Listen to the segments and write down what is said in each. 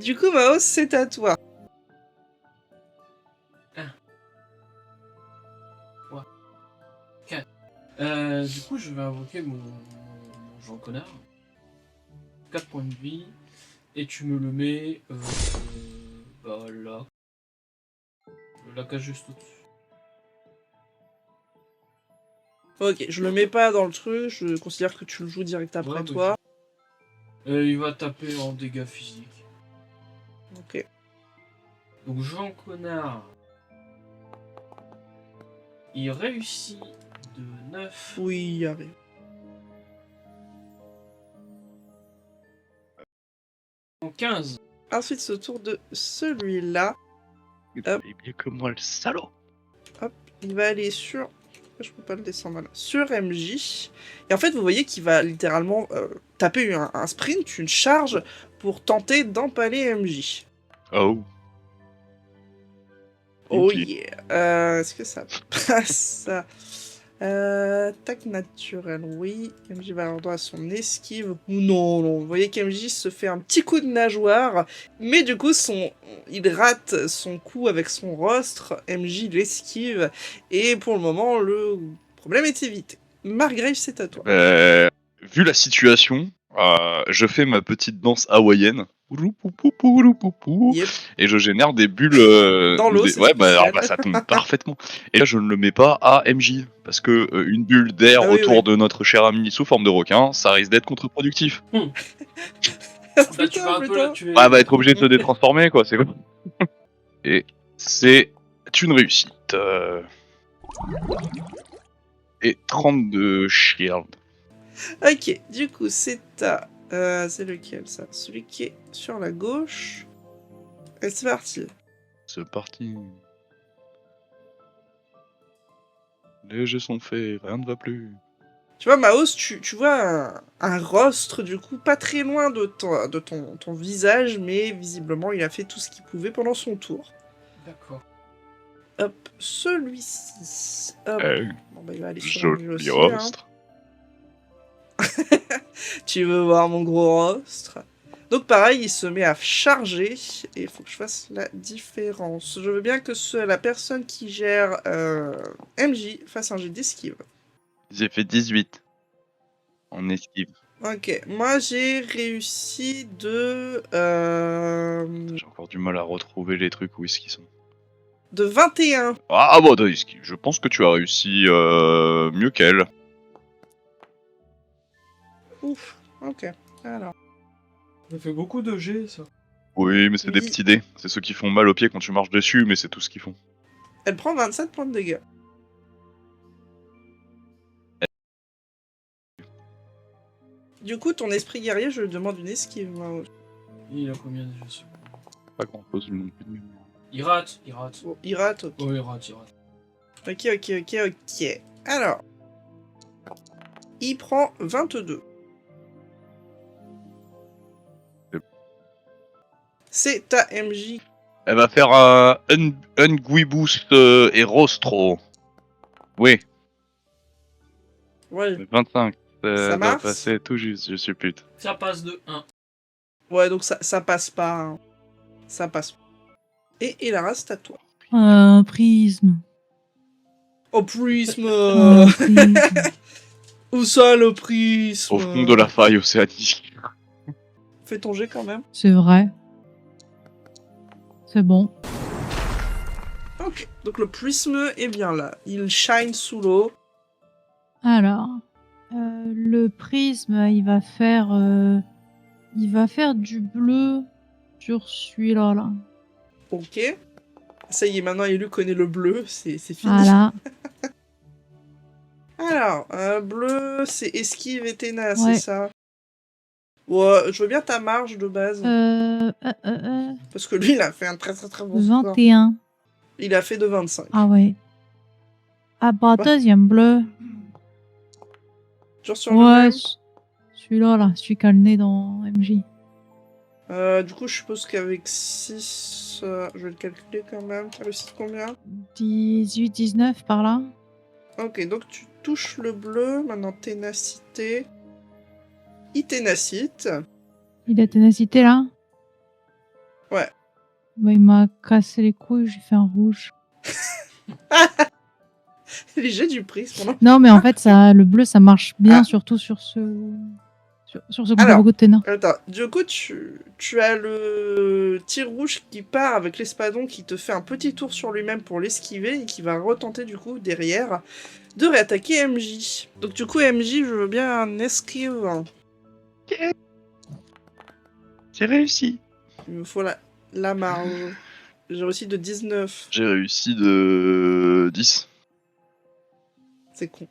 Du coup, Mao, c'est à toi. Du coup, je vais invoquer mon Jean Connard. 4 points de vie. Et tu me le mets bah là. La cage juste au-dessus. Ok, je le mets pas dans le truc, je considère que tu le joues direct après Ouais, toi. il va taper en dégâts physiques. Ok. Donc Jean Connard. Il réussit de 9. Oui, il arrive. En 15. Ensuite, ce tour de celui-là. Il est mieux que moi, le salaud. Hop, il va aller sur... Je peux pas le descendre là. Sur MJ. Et en fait, vous voyez qu'il va littéralement taper un sprint, une charge, pour tenter d'empaler MJ. Oh. Oh Ok. yeah. Est-ce que ça passe ça Attaque naturelle, oui. MJ va avoir droit à son esquive. Non, non. Vous voyez qu'MJ se fait un petit coup de nageoire. Mais du coup, il rate son coup avec son rostre. MJ l'esquive. Et pour le moment, le problème est évité. Margrave, c'est à toi. Vu la situation, je fais ma petite danse hawaïenne. Yep. Et je génère des bulles. Dans l'eau, c'est ouais, bah, alors, spécial. ça tombe parfaitement. Et là, je ne le mets pas à MJ. Parce que une bulle d'air Ah oui, autour oui. de notre cher ami sous forme de requin, ça risque d'être contre-productif. Bah, tu vas un peu là, tu es... Ah, va être obligé de se détransformer, quoi. C'est quoi. Et c'est une réussite. Et 32 shield. Ok, du coup, c'est à... c'est lequel, ça? Celui qui est sur la gauche. Et c'est parti. C'est parti. Les jeux sont faits, rien ne va plus. Tu vois, Maos, tu vois un rostre, du coup, pas très loin de ton visage, mais visiblement, il a fait tout ce qu'il pouvait pendant son tour. D'accord. Hop, celui-ci. Hop. Bon, bah, il va aller sur lui Joli aussi, rostre. Tu veux voir mon gros rostre? Donc pareil, il se met à charger, et il faut que je fasse la différence. Je veux bien que la personne qui gère MJ fasse un jet d'esquive. J'ai fait 18 en esquive. Ok, moi j'ai réussi de... J'ai encore du mal à retrouver les trucs où est-ce qu'ils sont. de 21. Ah bon, je pense que tu as réussi mieux qu'elle. Ouf, ok, alors... Ça fait beaucoup de G, ça. Oui, mais c'est des Oui. petits dés. C'est ceux qui font mal aux pieds quand tu marches dessus, mais c'est tout ce qu'ils font. Elle prend 27 points de dégâts. Du coup, ton esprit guerrier, je lui demande une esquive, moi. Il a combien déjà sûr. Pas grand chose non plus de mémoire. Il rate. Bon, il rate, ok. Oh, il rate. Ok. Alors... Il prend 22. C'est ta MJ. Elle va faire un Unguibus et Rostro. Oui, Ouais. 25. Ça Ça marche passer tout juste, je suis pute. Ça passe de 1. Ouais, donc ça passe pas. Hein. Ça passe pas. Et Elara, c'est à toi. Prisme. Oh, prisme Prisme. Où ça, le prisme Au fond de la faille océanique. Fais ton jet quand même. C'est vrai. C'est bon. Ok, donc le prisme est bien là. Il shine sous l'eau. Alors, le prisme, il va faire du bleu sur celui-là. Là. Ok. Ça y est, maintenant Elu connaît le bleu, c'est fini. Voilà. Alors, bleu, c'est esquive et ténace, Ouais. c'est ça? Ouais, je veux bien ta marge de base. Parce que lui, il a fait un très bon score. 21. Il a fait de 25. Ah ouais. Ah bah, Ouais. deuxième bleu. Toujours sur le Ouais, même. celui-là, là, celui qui a le nez dans MJ. Du coup, je suppose qu'avec 6, je vais le calculer quand même. T'as réussi combien? 18, 19 par là. Ok, donc tu touches le bleu. Maintenant, ténacité. Il ténacite. Il a ténacité là. Ouais. Bah, il m'a cassé les couilles, j'ai fait un rouge. Les jets du prisme. Non. Non, mais en fait, ça, le bleu, ça marche bien, Ah. surtout sur ce Alors. gros ténor. Attends, du coup, tu as le tir rouge qui part avec l'espadon qui te fait un petit tour sur lui-même pour l'esquiver et qui va retenter du coup derrière de réattaquer MJ. Donc du coup, MJ, je veux bien un esquive. J'ai réussi. Il me faut la marge. J'ai réussi de 19. J'ai réussi de 10. C'est con.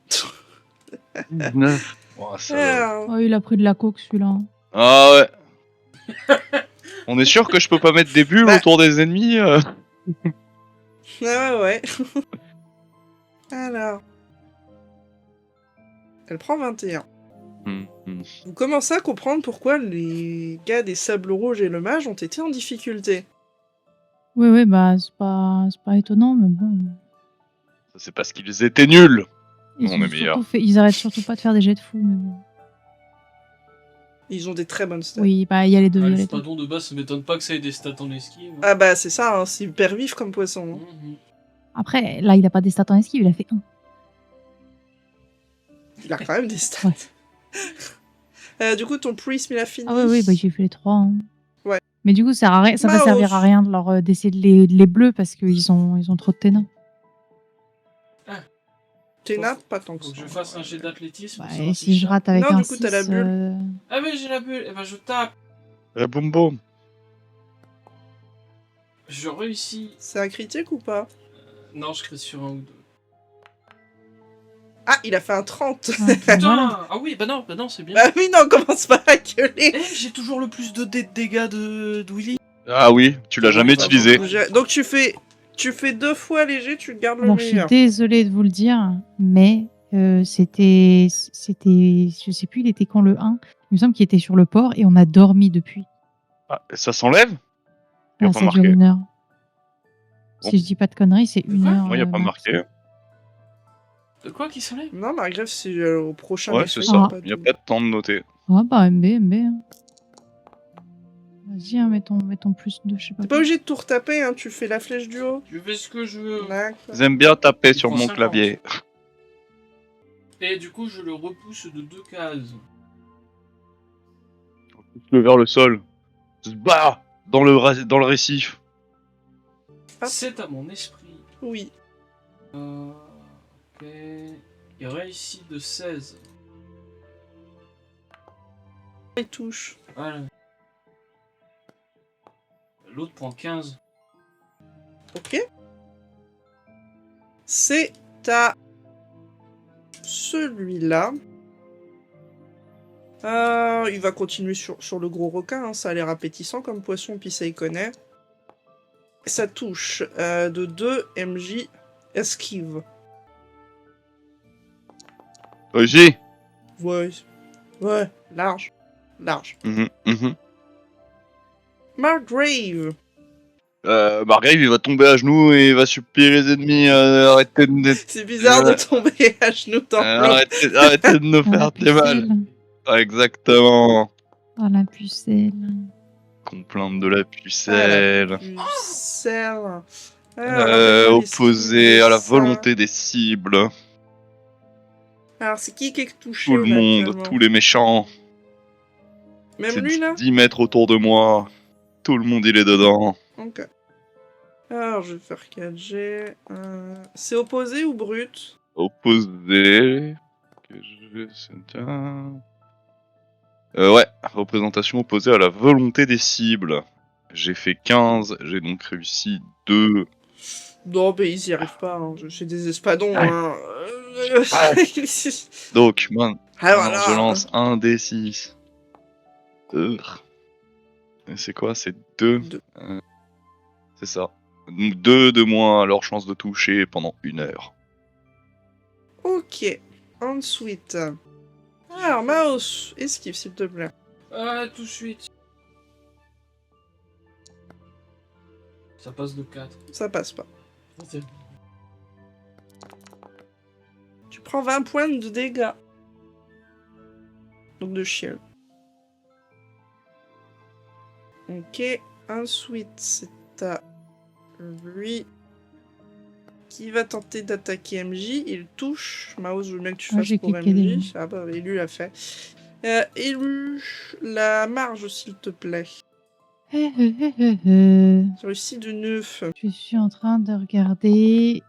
19. Oh, ça va. Alors, Oh, il a pris de la coke, celui-là. Ah ouais. On est sûr que je peux pas mettre des bulles Bah. autour des ennemis ouais. Alors. Elle prend 21. Vous commencez à comprendre pourquoi les gars des Sables Rouges et le mage ont été en difficulté. Oui, bah, c'est pas étonnant, mais bon. Ça, c'est parce qu'ils étaient nuls. Ils, On ont est meilleurs. ils arrêtent surtout pas de faire des jets de fou, mais bon. Ils ont des très bonnes stats. Oui, bah, il y a les deux. il y a les deux. L'espadon de base, ça m'étonne pas que ça ait des stats en esquive. Ah bah c'est ça, hein, c'est hyper vif comme poisson. Hein. Mhm. Après, là, il a pas des stats en esquive, il a fait 1. Il a quand même des stats. Du coup, ton prisme, il a fini. Ah oui, bah, j'ai fait les 3. Hein. Ouais. Mais du coup, ça va servir à rien de leur d'essayer de les bleus parce qu'ils ont trop de ténors. Ténat, pas tant que Faut ça. que je fasse un jet d'athlétisme. Bah, pour et savoir si je je rate avec Non, un du coup, t'as la 6, bulle. Ah mais j'ai la bulle, eh ben je tape. Boum boum. Je réussis. C'est un critique ou pas? Non, je crie sur un ou deux. Ah, il a fait un 30. Putain. Voilà. Ah oui, bah non, c'est bien. Bah oui, non, commence pas à gueuler. Eh, j'ai toujours le plus de dégâts de Willy. Ah oui, tu l'as jamais Bah, utilisé. Donc tu fais 2 fois léger, tu gardes le Alors, je suis meilleur. désolée de vous le dire, mais c'était, je sais plus, il était quand le 1. Il me semble qu'il était sur le port et on a dormi depuis. Ah, ça s'enlève? Y a Ah, pas ça dure marqué. 1 heure. Bon. Si je dis pas de conneries, c'est 1 heure. Moi, y a pas max. marqué. De quoi qui s'enlève? Non, Margrave, c'est au prochain Ouais, effet, c'est y a ça. pas Y a de- pas de temps de noter. Ah bah MB. Hein. Vas-y, hein, mets ton plus 2, je sais pas. T'es pas obligé de tout retaper, hein, tu fais la flèche du haut. Je fais ce que je veux. D'accord. J'aime bien taper Il sur prend mon 50. clavier. Et du coup, je le repousse de 2 cases. Le vers le sol. Bah dans le récif. Ah. C'est à mon esprit. Oui. Ok. Il réussit de 16. Il touche. Voilà. L'autre prend 15. Ok. C'est à celui-là. Il va continuer sur le gros requin, hein, ça a l'air appétissant comme poisson, puis ça y connaît. Ça touche de 2 MJ esquive. Réussi. Ouais, large. Margrave. Margrave, il va tomber à genoux et il va supplier les ennemis. Arrêtez de... C'est bizarre de tomber à genoux dans l'eau. arrêtez de nous Oh, la faire du mal. pucelle. Ah, exactement. Oh, la pucelle. Complainte de la pucelle. Pucelle. Alors, Opposé à la ça. volonté des cibles. Alors, c'est qui est touché Tout le là, monde, actuellement tous les méchants. Même C'est lui là 10 mètres autour de moi. Tout le monde, il est dedans. Ok. Alors, je vais faire 4G. C'est opposé ou brut? Opposé. Ouais, représentation opposée à la volonté des cibles. J'ai fait 15, j'ai donc réussi 2. Non, mais ils y arrivent pas. Hein. J'ai des espadons. Ouais. Hein. Donc, man, Ah, alors, voilà. je lance un D6. Et c'est quoi? C'est 2. Deux. C'est ça. Donc 2 de moins à leur chance de toucher pendant 1 heure. Ok. Ensuite. Alors, Mouse, esquive s'il te plaît. Tout de suite. Ça passe de 4. Ça passe pas. Tu prends 20 points de dégâts. Donc de shield. Ok. Ensuite, c'est à lui qui va tenter d'attaquer MJ. Il touche. Mouse, je veux bien que tu Moi, fasses j'ai pour cliqué MJ. Ah bah, Élu l'a fait. Élu, la marge, s'il te plaît. Je J'ai réussi de 9. suis en train de regarder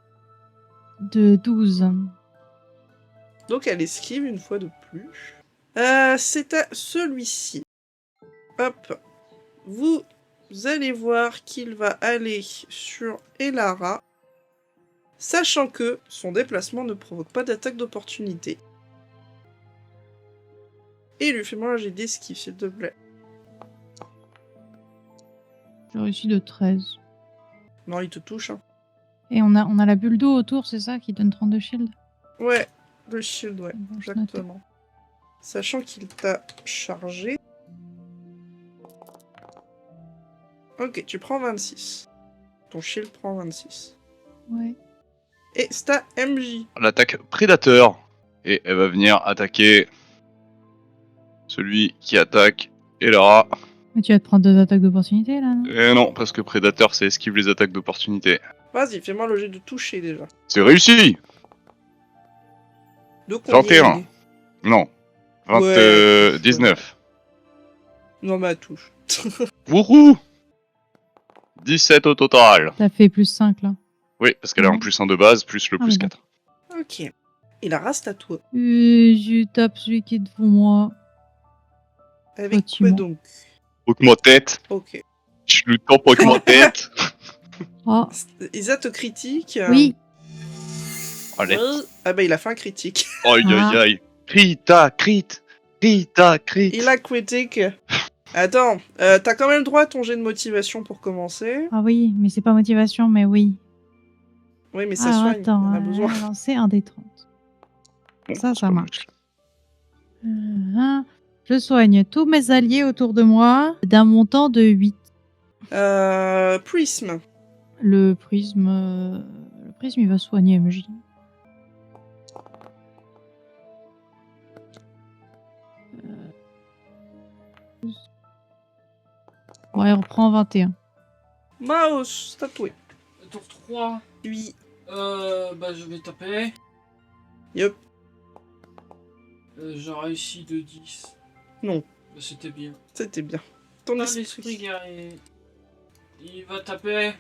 de 12. Donc elle esquive une fois de plus. C'est à celui-ci. Hop. Vous allez voir qu'il va aller sur Elara, sachant que son déplacement ne provoque pas d'attaque d'opportunité. Et lui fais-moi un jet d'esquive, s'il te plaît. J'ai réussi de 13. Non, il te touche. Hein. Et on a la bulle d'eau autour, c'est ça, qui donne 32 shield? Ouais, le shield, ouais, Bon, je exactement. Sachant qu'il t'a chargé. Ok, tu prends 26. Ton shield prend 26. Ouais. Et c'est à MJ. L'attaque prédateur. Et elle va venir attaquer celui qui attaque Elara. Mais tu vas te prendre 2 attaques d'opportunité, là, non? Et non, parce que prédateur, ça esquive les attaques d'opportunité. Vas-y, fais-moi le jet de toucher déjà. C'est réussi. De combien 21. il est Non. Ouais. 19. Non, mais elle touche. Wouhou 17 au total. T'as fait plus 5, là. Oui, parce qu'elle a un plus 1 de base, plus le Ah, plus oui, 4. Ok. Et la race à toi. Je tape celui qui est devant moi. Avec quoi Gentiment. donc? Avec ma tête. Ok. Je le tape avec ma tête. Ah, Isa te critique. oui. Allez. Oui. Ah bah il a fait un critique. Aïe aïe aïe. Crita, crit. Crita, crit. Il a critique. Attends, t'as quand même le droit à ton jet de motivation pour commencer. Ah oui, mais c'est pas motivation, mais oui. Oui, mais ça Alors soigne, attends, on a besoin. lancer un des 30. Bon, Ça c'est pas marche. Je soigne tous mes alliés autour de moi d'un montant de 8. Prism. Le prisme, il va soigner MJ. Ouais, on reprend 21. Mouse, tatoué. Tour 3. Oui. Bah je vais taper. Yup. J'ai réussi de 10. Non. Bah, c'était bien. C'était bien. Ton Ah, esprit. l'esprit guerrier. Il va taper.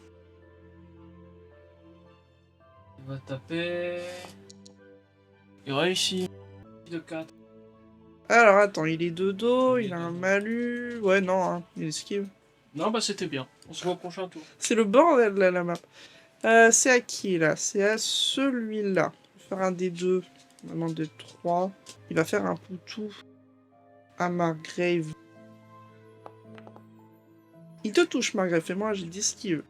Il va taper. Il réussit. De 4. Alors attends, il est de dos, Il est il a de un dos. malus. Ouais, non, hein, il esquive. Non, bah c'était bien. On se voit au prochain tour. C'est le bordel là, la map. C'est à qui là? C'est à celui-là. Je vais faire un des deux. Maintenant des 3. Il va faire un poutou à Margrave. Il te touche, Margrave. Fais-moi, j'ai dit ce qu'il veut.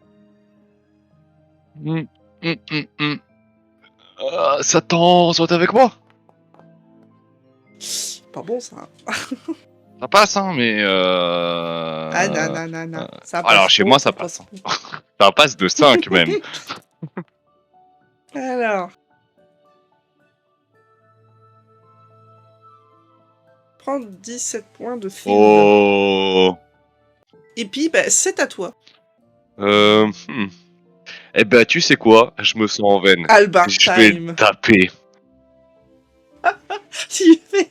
Satan, saute avec moi. Pas bon ça. Ça passe, hein, mais Ah nanana. Ça passe alors, chez pas, moi, ça passe. pas. Ça passe de 5 même. Alors. Prends 17 points de field. Oh. Et puis, bah, c'est à toi. Eh ben, tu sais quoi? Je me sens en veine. Albar Je vais le time. taper. Tu fais.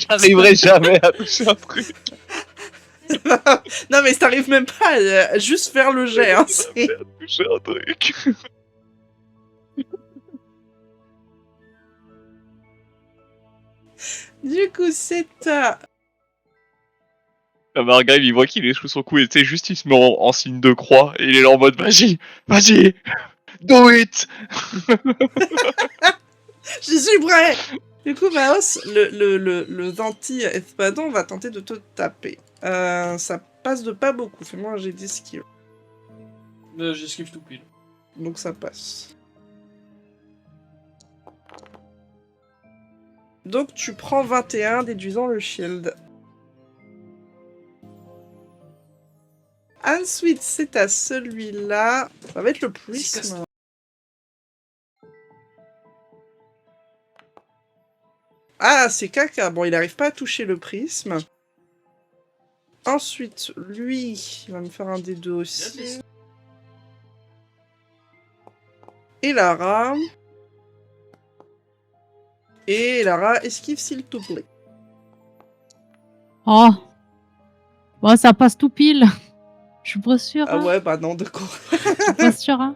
J'arriverai jamais à toucher un truc. Non, mais t'arrives même pas à juste faire le jet. Hein, c'est- Jamais à toucher un truc. Du coup, c'est à. La Margrave, il voit qu'il échoue son coup et tu sais, juste il se met en signe de croix et il est là en mode vas-y, vas-y, do it. Je suis prêt. Du coup, Maos, le Zanti-Espadon va tenter de te taper. Ça passe de pas beaucoup. Fais-moi un jet d'esquive. J'esquive tout pile. Donc ça passe. Donc tu prends 21, déduisant le shield. Ensuite, c'est à celui-là. Ça va être le prisme. Ah, c'est caca. Bon, il arrive pas à toucher le prisme. Ensuite, lui, il va me faire un des deux aussi. Et Lara. Et Lara, esquive s'il te plaît. Oh. Bon, ça passe tout pile. Je suis pas sûre. Ah Hein. ouais, bah non, de quoi. Je suis pas sûre. Hein.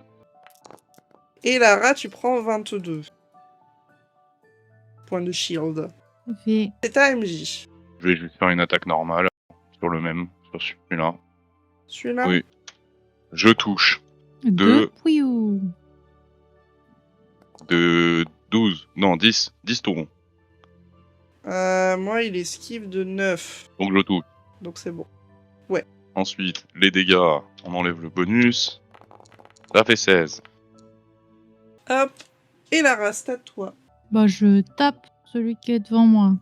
Et Lara, tu prends 22. Point de shield. Fait C'est ta MJ. Je vais juste faire une attaque normale sur le même, sur celui-là. Celui-là Oui. Je touche. 2 pouillou. De 12. Non, 10. 10 tout rond. Moi, il esquive de 9. Donc je touche. Donc c'est bon. Ensuite, les dégâts, on enlève le bonus. Ça fait 16. Hop. Et Lara, c'est à toi. Bah, je tape celui qui est devant moi.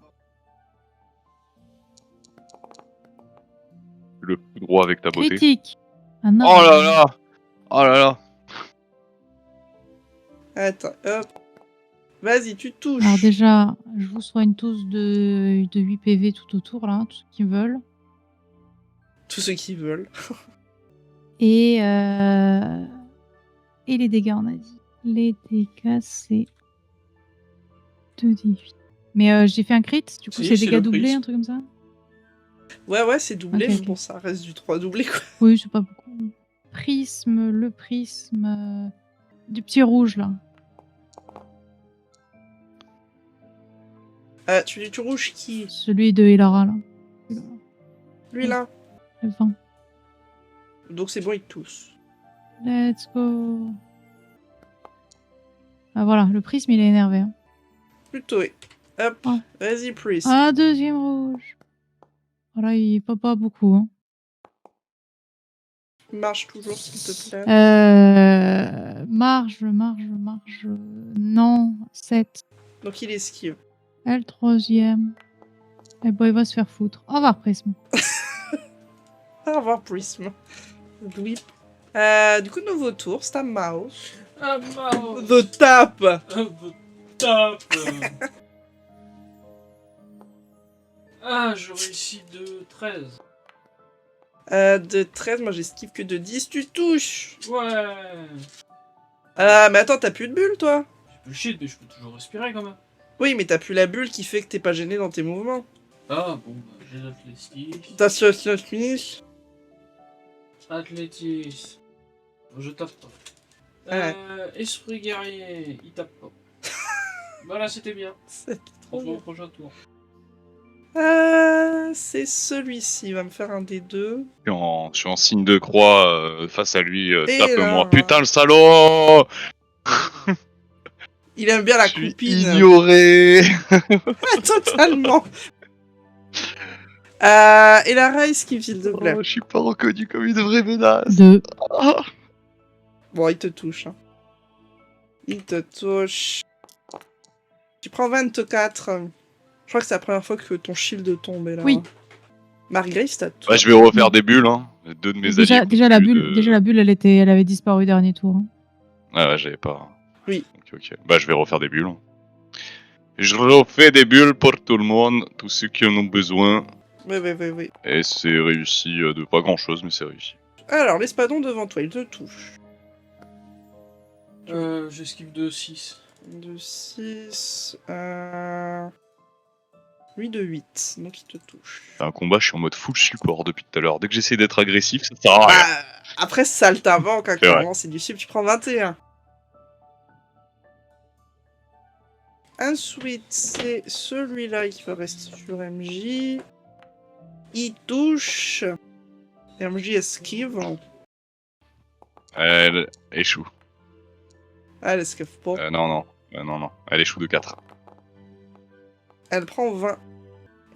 Le coup droit avec ta beauté. Critique. Ah non. Oh là là. Oh là là. Attends, hop. Vas-y, tu touches. Alors déjà, je vous soigne tous de 8 PV tout autour, là, tous ceux qui veulent. Tous ceux qui veulent. Et les dégâts, on a dit. Les dégâts, c'est 2d8. Mais j'ai fait un crit, du coup Si, c'est c'est dégâts le doublés, crit. un truc comme ça. Ouais, c'est doublé, Ok, mais ok. bon, ça reste du 3 doublé, quoi. Oui, c'est pas beaucoup. Le prisme du petit rouge, là. Tu rouges qui Celui de Elara, là. Lui, là. Le 20. Donc c'est bon, ils tous. Let's go. Ah voilà, le prisme, il est énervé. Hein. Plutôt, oui. Hop. Ouais. Vas-y, Priest. Ah, deuxième rouge. Voilà, il peut pas beaucoup. Hein. Marche toujours, s'il te plaît. Marge. Non, 7. Donc il esquive. Elle, troisième. Eh ben, il va se faire foutre. Au revoir, prisme. Au revoir, Prism. Whip. Du coup, nouveau tour, c'est à Mouse. Ah, marre. The Tap. Tape. Ah, je réussis de 13. De 13, moi j'esquive que de 10, tu touches. Ouais. Mais attends, t'as plus de bulle, toi? Je peux shit, mais je peux toujours respirer quand même. Oui, mais t'as plus la bulle qui fait que t'es pas gêné dans tes mouvements. Ah, bon, bah, j'ai l'athlétisme. T'as ce finish. Athlétisme. Je tape pas. Ouais. Esprit guerrier, il tape pas. Voilà, c'était bien. C'est On trop se voit au bien. prochain tour. C'est celui-ci, il va me faire un des deux. Je suis en signe de croix face à lui. Et Tape-moi. là. Putain, le salaud. Il aime bien la Je suis coupine. ignoré. Totalement. Et la race qui s'il te plaît. Oh, je suis pas reconnu comme une vraie menace. 2. Ah. Bon, il te touche. Hein. Il te touche. Tu prends 24. Je crois que c'est la première fois que ton shield tombe là. Oui. Margrave, c'est à toi. Ouais, je vais refaire des bulles. Hein. Deux de mes alliés. Déjà, la plus bulle, déjà, la bulle, elle avait disparu dernier tour. Hein. Ah ouais, j'avais pas. Oui. Ok. Bah, je vais refaire des bulles. Je refais des bulles pour tout le monde, tous ceux qui en ont besoin. Oui. Et c'est réussi de pas grand chose, mais c'est réussi. Alors, l'espadon devant toi, il te touche. J'esquive de 6. De 6. Lui de 8. Donc il te touche. C'est un combat, je suis en mode full support depuis tout à l'heure. Dès que j'essaie d'être agressif, ça sert à rien. Après, ça le t'invente quand C'est vrai. clairement, c'est du sub, tu prends 21. Ensuite, c'est celui-là qui va rester sur MJ. Il touche. MJ esquive. Elle échoue. Ah, elle esquive pas. Non. Elle échoue de 4. Elle prend 20.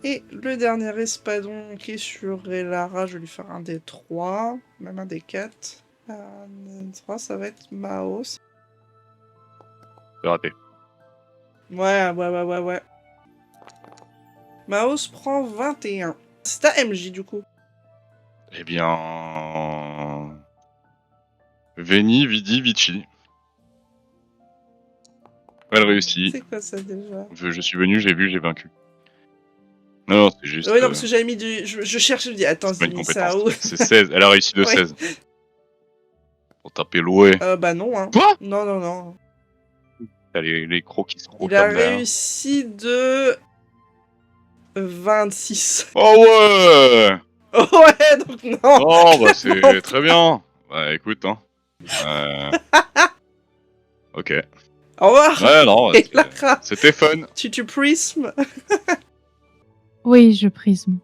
Et le dernier espadon qui est sur Elara, je vais lui faire un des 3. Même un des 4. Un des 3, ça va être Maos. C'est raté. Ouais. Maos prend 21. C'est à MJ du coup. Eh bien... Veni, Vidi, Vici. Elle réussit. C'est quoi ça déjà? Je suis venu, j'ai vu, j'ai vaincu. Non, c'est juste. Oui, non, parce que j'avais mis du. Je cherche, je me dis, attends, c'est pas j'ai une mis ça compétence. où? C'est 16. Elle a réussi de Ouais. 16. Pour taper l'oué. Bah non, hein. Quoi? Non, non, non. T'as les crocs qui se Il a proclament derrière. réussi de 26. Oh ouais! Ouais, donc non. Oh, bah clairement c'est très bien. Bah écoute, hein. Ok. Au revoir. Ouais, non, Et Lara, c'était fun. tu prismes. Oui, je prisme.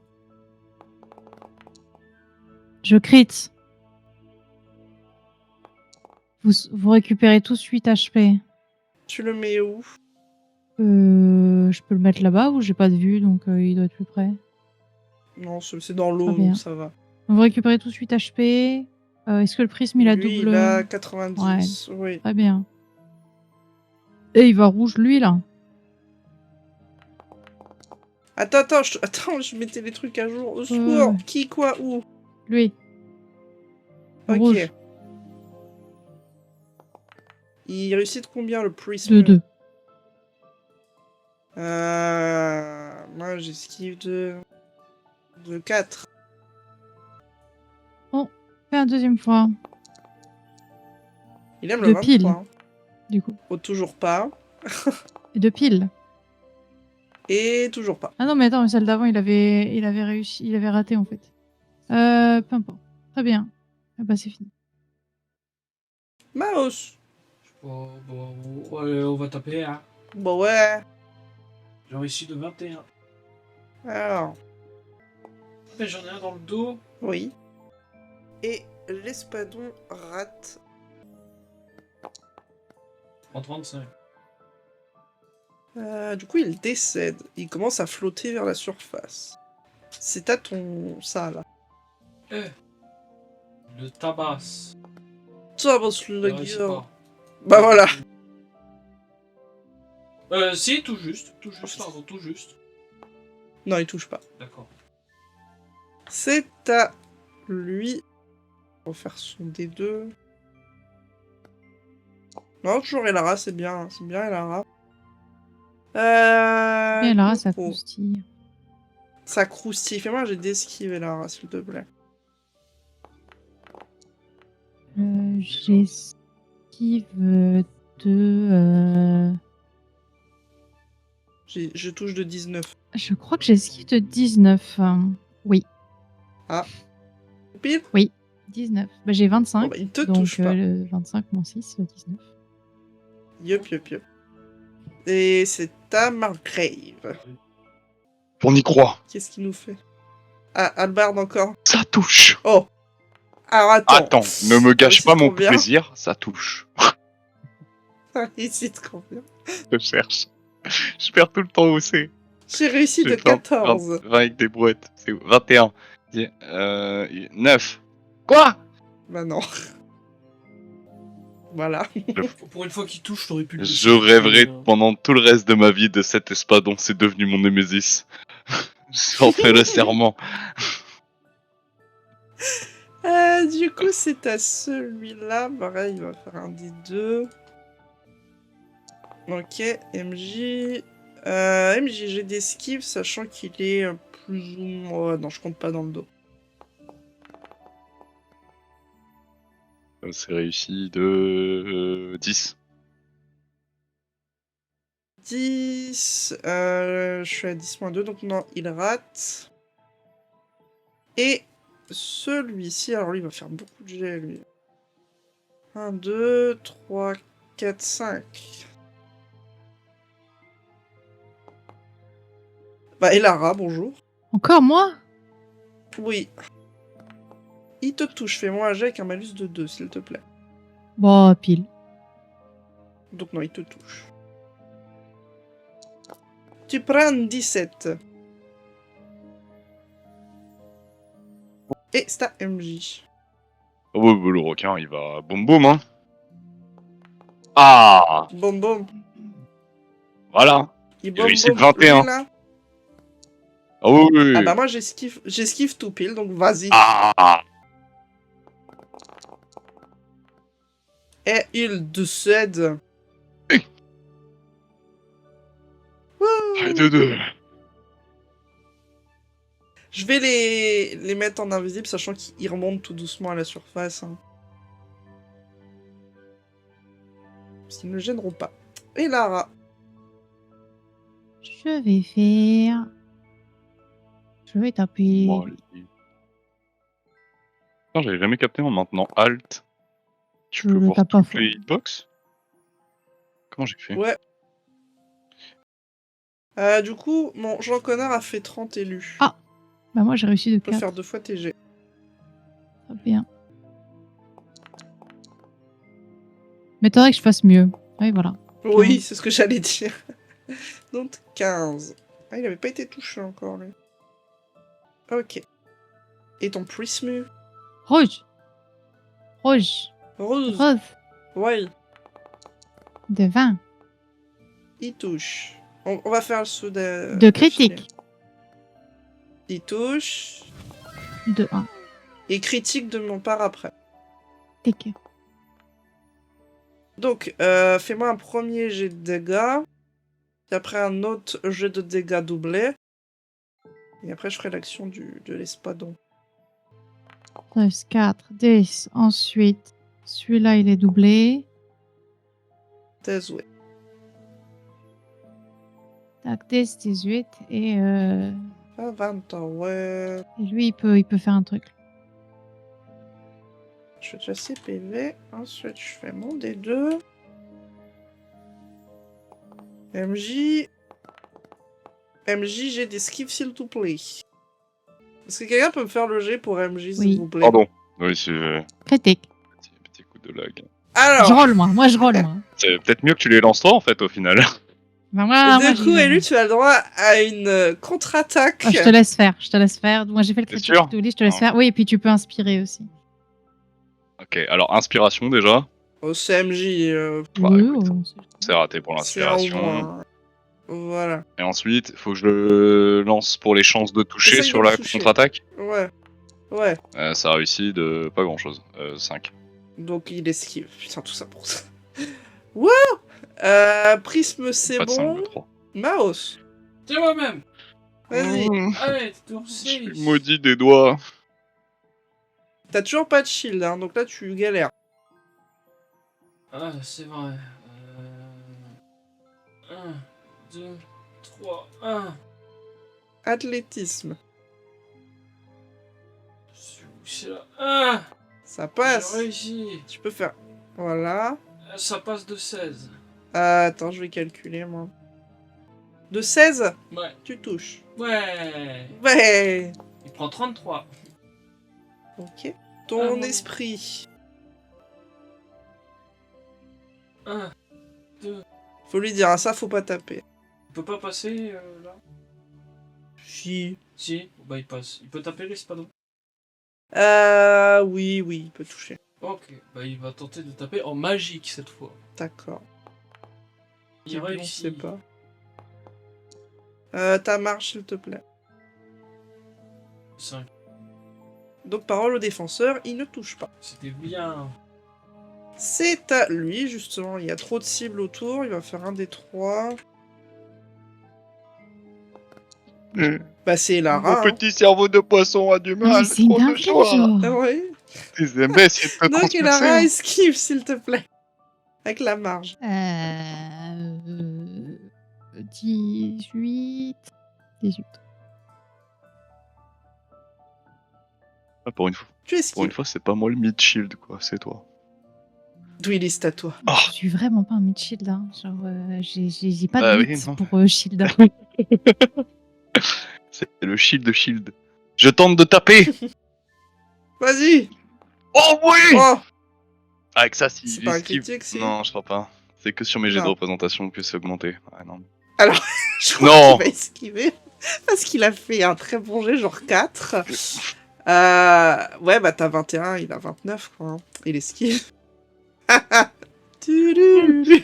Je crit. Vous récupérez tous 8 HP. Tu le mets où? Je peux le mettre là-bas ou j'ai pas de vue, donc il doit être plus près. Non, c'est dans l'eau, Très bien. donc ça va. Vous récupérez tous 8 HP. Est-ce que le prisme, il a Lui, double... il a 90. Oui. Très bien. Et il va rouge, lui, là. Attends, je mettais les trucs à jour. Au secours. Qui, quoi, où? Lui. Ok. Rouge. Il réussit de combien le prisme? De 2. Moi, j'esquive de 4. Fais un deuxième fois. Il aime De le 23. pile. Hein. Du coup. Oh, toujours pas. Et de pile. Et toujours pas. Ah non, mais attends, mais celle d'avant, il avait réussi, il avait raté en fait. Peu importe. Très bien. Ah bah c'est fini. Mouse. Bon, allez, on va taper, hein. Bon, ouais. J'ai réussi de 21. Alors, Mais j'en ai un dans le dos. oui. Et l'espadon rate. En 35. Du coup, il décède. Il commence à flotter vers la surface. C'est à ton... ça, là. Le tabasse. Tabasse Je le réussis gueule. pas. Bah voilà. Si, tout juste, pardon, tout juste. Non, il touche pas. D'accord. C'est à lui. On va faire son D2. Non, toujours Elara, c'est bien. C'est bien Elara. Mais là, ça Coco. croustille. Ça croustille. Fais-moi j'ai d'esquive Elara, s'il te plaît. J'esquive de... Je touche de 19. Je crois que j'esquive de 19. Oui, Pile 19. Bah, j'ai 25. Bon, bah, il te donc touche pas. le 25 moins 6, le 19. Yup. Et c'est à Margrave. On y croit. Qu'est-ce qu'il nous fait? Ah, Albard encore. Ça touche. Oh. Alors attends. Attends, ne me gâche pas mon combien plaisir. Ça touche. Ici, trop bien. Je cherche. Je perds tout le temps où c'est. J'ai réussi de J'ai 20 14. 20 avec des brouettes. C'est 21. 9. Quoi? Bah non. Voilà. Pour une fois qu'il touche, t'aurais pu le laisser. Je rêverai Euh, pendant tout le reste de ma vie de cet espadon. C'est devenu mon némésis. J'en fais le serment. Du coup, c'est à celui-là. Pareil, il va faire un des deux. Ok, MJ. MJ, j'ai d'esquive, sachant qu'il est plus ou moins... non, je compte pas dans le dos. C'est réussi de 10. 10. Je suis à 10-2, donc non, il rate. Et celui-ci, alors lui, il va faire beaucoup de jets, lui. 1, 2, 3, 4, 5. Bah, et Lara, bonjour. Encore moi? Oui. Il te touche, fais-moi un jet avec un malus de 2, s'il te plaît. Bon, pile. Donc non, il te touche. Tu prends 17. Et c'est à MJ. Oh, bah, le requin, il va boum boum, hein. Ah, Bon. voilà. Il Il réussit bombe, 21. lui, là. Ah oui, oui, oui. Ah bah moi j'esquive tout pile, donc vas-y. Ah, Et il décède. et de 2. Je vais les mettre en invisible, sachant qu'ils remontent tout doucement à la surface. Hein. Parce qu'ils ne me gêneront pas. Et Lara. Je vais faire. Je vais taper. Bon, allez. Putain, j'avais jamais capté en maintenant Alt. Tu Je peux le voir tape pas toutes fort. les hitbox. Comment j'ai fait? Ouais. Du coup, mon Jean Connard a fait 30 élus. Ah. Bah, moi, j'ai réussi de Tu peux 4. faire 2 fois TG. Très bien. Mais t'aurais que je fasse mieux. Oui, voilà. Oui, c'est ce que j'allais dire. Donc 15. Ah, il avait pas été touché encore, lui. Ok. Et ton prisme? Rouge. Rouge. Rose. Rose. Ouais, De 20. il touche. On va faire ceux de... De critique. Il touche. De 1. Et critique de mon part après. Tic. Donc, fais-moi un premier jet de dégâts. Et après un autre jet de dégâts doublé. Et après, je ferai l'action de l'espadon. 13, 4, 10. Ensuite, celui-là, il est doublé. 16, ouais. Tac, 10, 18. Et Ah, 20 ans, ouais. lui, il peut faire un truc. Je fais déjà 6 PV. Ensuite, je fais mon D2. MJ. MJ, j'ai des skips, s'il te plaît. Est-ce que quelqu'un peut me faire le jet pour MJ, s'il Oui. vous plaît? Pardon. Oui, c'est Critique. petit coup de lag. Je Alors, roll, moi. Moi, je roll, moi. C'est peut-être mieux que tu les lances toi en fait au final. Bah, moi, du j'y coup, vais. Élu, tu as le droit à une contre-attaque. Ah, je te laisse faire. Je te laisse faire. Moi, j'ai fait le T'es critique sûr to lead, je te laisse Non. faire. Oui, et puis tu peux inspirer aussi. Ok, alors inspiration déjà. Au CMJ, Bah, Oui, écoute, oh, c'est raté pour c'est en l'inspiration. moins. Voilà. Et ensuite, faut que je le lance pour les chances de toucher Essaye sur de le la toucher. contre-attaque. Ouais. Ouais. Ça réussit de pas grand chose. 5. Donc, il esquive. Putain, tout ça pour ça. Wow. Prisme, c'est Pas de 5 bon. de 3. Maos. C'est moi-même. Vas-y. Allez, t'es Je oursé. suis maudit des doigts. T'as toujours pas de shield, hein, donc là, tu galères. Ah, c'est vrai. 1, 2, 3, 1. Athlétisme. C'est là. 1. Ça passe. J'ai réussi. Tu peux faire. Voilà. Ça passe de 16. Attends, je vais calculer, moi. De 16, Ouais. tu touches. Ouais. Ouais. Il prend 33. Ok. Ton bon. esprit. 1. Faut lui dire, hein, ça, faut pas taper. Il peut pas passer là? Si. Si. Bah, il passe. Il peut taper l'espadon. Oui, il peut toucher. Ok. Bah, il va tenter de taper en magique cette fois. D'accord. Il On réussit. sait pas. Ta marche, s'il te plaît. 5. Donc, parole au défenseur, il ne touche pas. C'était bien. C'est à lui, justement. Il y a trop de cibles autour. Il va faire un des 3. Bah, c'est Lara. Mon petit cerveau de poisson a du Non, mais mal. c'est une Trop de dinguerie, choix. Hein. genre. Ouais. Ils aimaient essayer de te Donc, Lara, transpercer. esquive, s'il te plaît. Avec la marge. 18. 18. Ah, pour une fois, Tu esquives. c'est pas moi le mid-shield, quoi. C'est toi. D'où il est à toi. Ah. Je suis vraiment pas un mid-shield. Hein. Genre, j'ai pas Bah de oui, hit non. pour shield. C'est le shield. Je tente de taper. Vas-y. Oh oui. Oh. Avec ça, si C'est il pas un esquive- critique, si. Non, je crois pas. C'est que sur mes jets de Non. représentation que c'est augmenté. Ah non. Je crois Non. qu'il va esquiver. Parce qu'il a fait un très bon jet, genre 4. Ouais, bah t'as 21, il a 29, quoi. hein. Il esquive. Tudulu.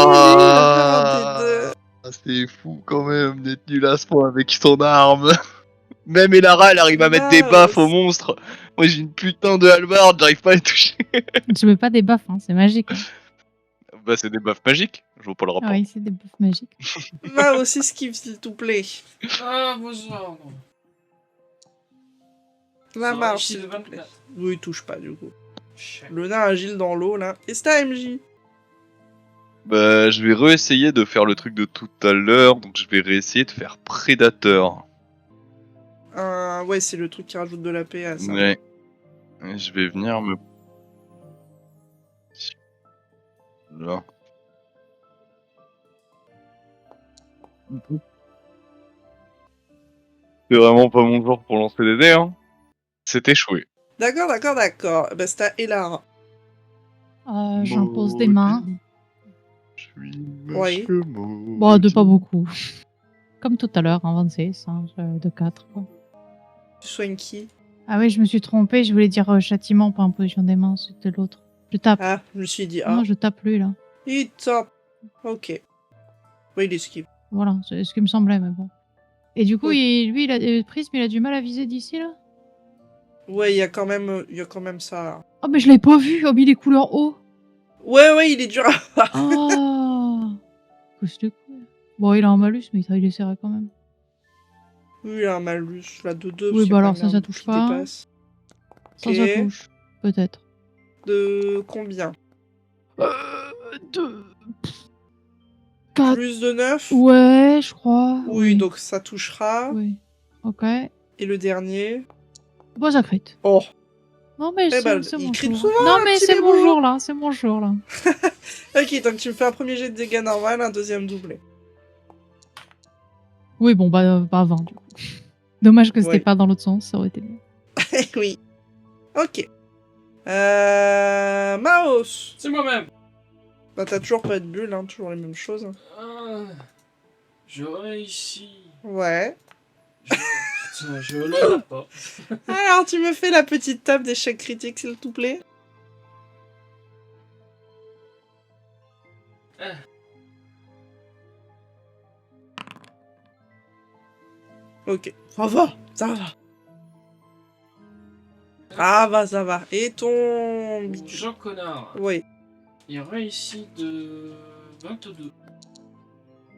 Waouh. C'est fou quand même d'être nul à ce point avec son arme. Même Elara, elle arrive à mettre des baffes aux monstres. Moi j'ai une putain de hallebarde, j'arrive pas à les toucher. Je mets pas des buffs, hein, c'est magique. Hein. Bah, c'est des buffs magiques. Je vois pas le rapport. Ah oui, c'est des buffs magiques. Va aussi esquive, s'il te plaît. Ah, vos ordres. La Ça marche, réussit s'il de te plaît. 24. Oui, touche pas, du coup. Chut. Le nain agile dans l'eau, là. Et c'est à MJ. Bah, je vais réessayer de faire le truc de tout à l'heure. Donc, je vais réessayer de faire prédateur. Ouais, c'est le truc qui rajoute de la PA, ça. Ouais. Et je vais venir me. Là. C'est vraiment pas mon jour pour lancer des dés, hein. C'est échoué. D'accord, d'accord, d'accord. Bah, c'est à Elara. J'impose des mains. Je suis Oui. monsieur Maudit. Bon, de pas beaucoup. Comme tout à l'heure, en 26, hein, de 4. Quoi. Tu soignes qui? Ah oui, je me suis trompée, je voulais dire châtiment, pas imposition des mains, c'était l'autre. Je tape. Ah, je me suis dit, ah. Non, je tape lui, là. Il top. Ok. Oui, il esquive. Voilà, c'est ce qui me semblait, mais bon. Et du coup, Oui. lui, Prisme, il a du mal à viser d'ici, là. Ouais, il y a quand même ça. Oh, mais je l'avais pas vu, oh, mais il est couleur eau. Ouais, il est dur à... Oh Qu'est-ce que c'est. Bon, il a un malus, mais il est serré quand même. Oui, il a un malus, là, de 2. Oui, bah alors ça touche pas. Dépasse. Ça, Ok. ça touche. Peut-être. De combien? 2... 4... Plus de 9? Ouais, je crois. Oui, donc ça touchera. Oui. Ok. Et le dernier? Bon, ça crit. Oh. Non, mais Eh ben, c'est il mon crie jour. souvent, Non, un mais petit c'est mon bébou. jour, là. C'est mon jour, là. Ok, donc tu me fais un premier jet de dégâts normal, un deuxième doublé. Oui, bon, bah 20, du coup. Dommage que c'était Ouais. pas dans l'autre sens, ça aurait été mieux. Oui. Ok. Maos. C'est moi-même. Bah, t'as toujours pas de bulle, hein, toujours les mêmes choses. Ah, je réussis. Ouais. Putain, je l'ai pas. Alors, tu me fais la petite table d'échec critique, s'il te plaît. Ah. Ok. Ça va, ça va. Ça va. Et ton... Jean Connard. Oui, Il réussit de 22.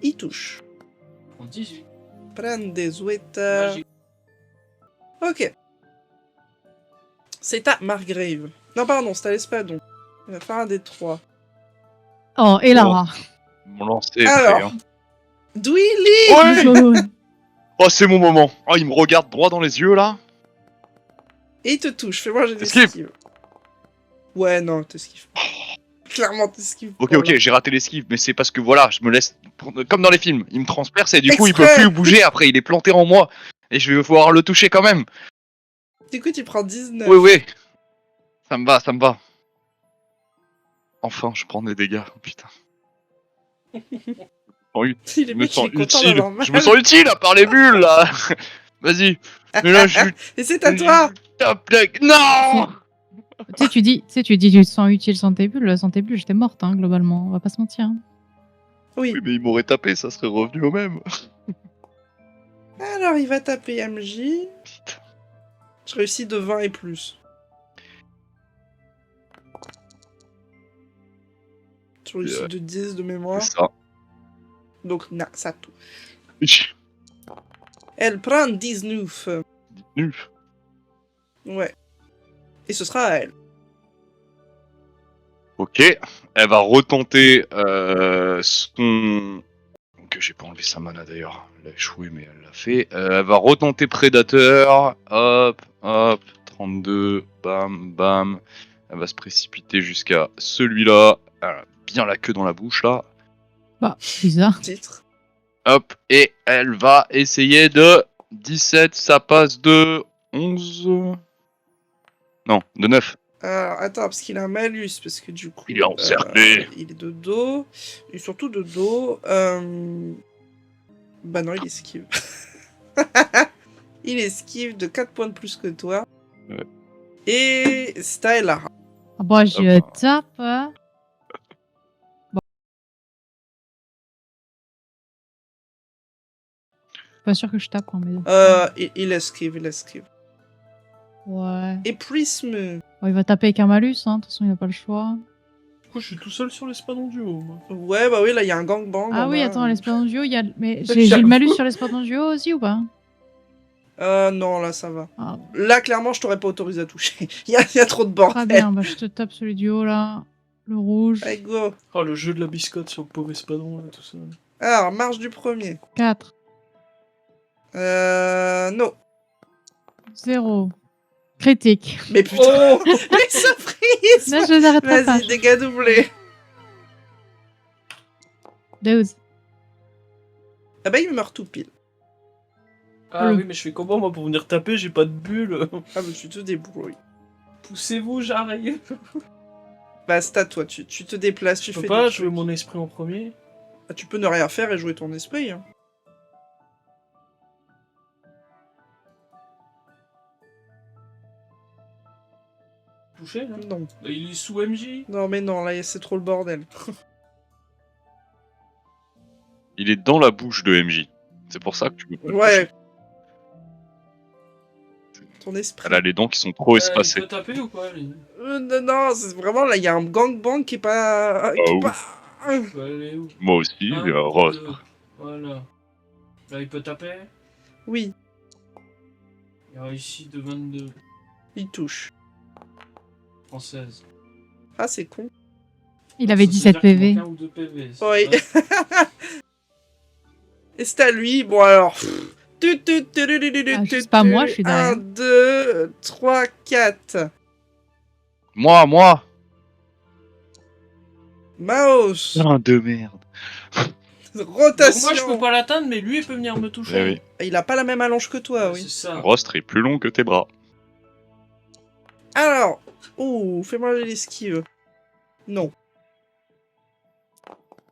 il touche. En 18. Prendre des ouettes. Magique. Ok. C'est à Margrave. Non, pardon, c'est à l'Espadon. Il va faire un des 3. Oh, et Lara. Mon lancer est Alors. prêt, hein. Dwily. Ouais. Oh, c'est mon moment. Oh, il me regarde droit dans les yeux, là. Et il te touche. Fais-moi j'ai Esquive. d'esquive. Ouais, non, t'esquives. Clairement, t'esquives. Ok, pas, ok, là. j'ai raté l'esquive, mais c'est parce que voilà, je me laisse. Comme dans les films, il me transperce et du coup, il Exprès. peut plus bouger après, il est planté en moi. Et je vais pouvoir le toucher quand même. Du coup, tu prends 19. Oui, oui. Ça me va, ça me va. Enfin, je prends des dégâts, oh, putain. Il Je est me mec, il sens est content utile. d'avoir mal. Je me sens utile à part les bulles, là. Vas-y. Mais là, je suis. Et c'est à toi. Top deck. Non. Tu dis, tu te sens utile sans tes bulles. Sans tes bulles, j'étais morte, hein, globalement. On va pas se mentir. Hein. Oui. Oui, mais il m'aurait tapé, ça serait revenu au même. Alors, il va taper MJ. Je réussis de 20 et plus. Je réussis de 10 de mémoire. C'est ça. Donc, non, ça touche. Elle prend 19. Nul. Ouais. Et ce sera à elle. Ok, elle va retenter son... Donc j'ai pas enlevé sa mana d'ailleurs, elle a échoué mais elle l'a fait. Elle va retenter Prédateur, hop, hop, 32, bam, bam. Elle va se précipiter jusqu'à celui-là, elle a bien la queue dans la bouche là. Bah, bizarre. Titre. Hop, et elle va essayer de 17, ça passe de 11... Non, de 9. Alors, attends, parce qu'il a un malus, parce que du coup... Il est encerclé. il est de dos, et surtout de dos. Bah non, il esquive. Il esquive de 4 points de plus que toi. Ouais. Et c'est à Elara. Ah bah, je tape. Hein. Bon. Pas sûr que je tape, hein, mais... Il esquive, il esquive. Ouais. Et Prisme. Bon, il va taper avec un malus, hein. De toute façon, il a pas le choix. coup, je suis tout seul sur l'espadon duo, moi. Ouais, bah oui, là, il y a un gangbang. Ah en oui, bas. attends, l'espadon duo, il y a. Mais J'avoue. j'ai le malus sur l'espadon duo aussi ou pas? Non, là, ça va. Ah, Là, clairement, je t'aurais pas autorisé à toucher. Il y a trop de bordel. très bien, bah, je te tape sur les duos là. Le rouge. Allez, go. Oh, le jeu de la biscotte sur le pauvre espadon, là, tout ça. Alors, marche du premier. 4. Non. 0. Critique. Mais putain, Oh les surprises. Là, je n'arrêterai pas. Vas-y, dégâts doublés. 12. Ah bah, il meurt tout pile. Ah oui, mais je fais comment, moi, pour venir taper? J'ai pas de bulle. Ah bah, tu te débrouilles. Poussez-vous, j'arrive. Bah, c'est à toi, tu te déplaces, tu Je peux fais pas des jouer trucs. mon esprit en premier. Ah, tu peux ne rien faire et jouer ton esprit. Hein. Touché, là? Non. Bah, il est sous MJ. Non, mais non, là, c'est trop le bordel. Il est dans la bouche de MJ. C'est pour ça que tu peux pas le Ouais. toucher. Ton esprit. Elle a les dents qui sont trop Il espacées. peut taper ou pas, lui? Non, non, c'est vraiment là, il y a un gangbang qui est pas. qui est Ah, pas- Il peut aller où? Moi aussi, Un, Rose. deux. Voilà. Là, il peut taper. Oui, Il réussit de 22. il touche. Française. Ah, c'est con. Il avait Ça, 17 c'est-à-dire qu'il PV. manque un ou deux PV. c'est Oui. ça. Et c'est à lui. Bon, alors. c'est pas moi, je suis derrière. 1, 2, 3, 4. Moi Maos. Putain de merde. Rotation. Donc moi, je peux pas l'atteindre, mais lui, il peut venir me toucher. Eh oui. Il a pas la même allonge que toi, oui. C'est ça. Rostre est plus long que tes bras. Alors. Oh, fais-moi l'esquive. Non.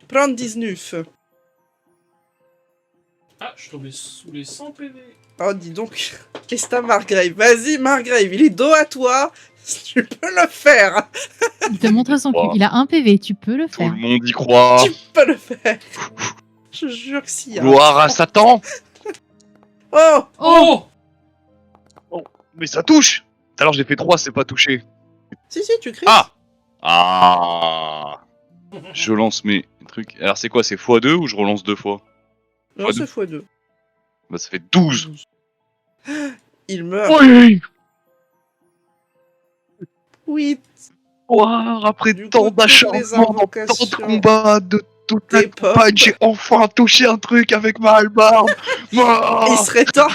Prendre 19. Ah, je suis tombé sous les 100 PV. Oh, dis donc. Qu'est-ce que t'as, Margrave? Vas-y, Margrave, il est dos à toi. Tu peux le faire. Il te montre son cul. Wow. Il a un PV, tu peux le Tout faire. le monde y croit. Tu peux le faire. Je jure que si. Hein. Gloire à Satan. Oh. Oh Mais ça touche. Alors j'ai fait 3, c'est pas touché. Si, tu cries. Ah. Je lance mes trucs. Alors c'est quoi? C'est x2 ou je relance 2 fois? Non, c'est x2. Bah ça fait 12. Il meurt. Oui. Oui. Après Du coup, tant toutes d'acharnement, les tant de invocations combats, de toute la des pop. campagne, j'ai enfin touché un truc avec ma hallebarde. Il serait temps.